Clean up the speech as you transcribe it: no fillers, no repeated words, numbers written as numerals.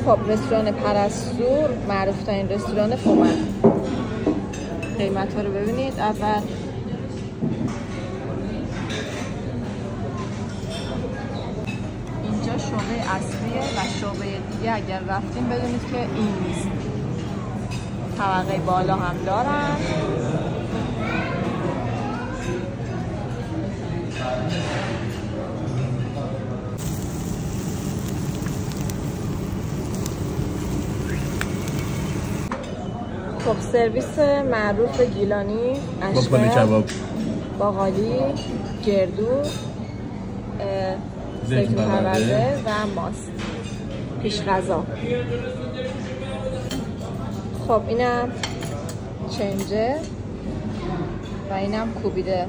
خب رستوران پرستو معروف ترین رستوران فومن. قیمت ها رو ببینید. اول اینجا شعبه اصلیه و شعبه دیگه اگر رفتیم بدونید که این نیست. طبقه بالا هم دارن. خب سرویس معروف گیلانی، اشکر، باقالی، گردو، زیتون پرورده و ماست. پیش غذا. خب اینم چنجه و اینم کوبیده.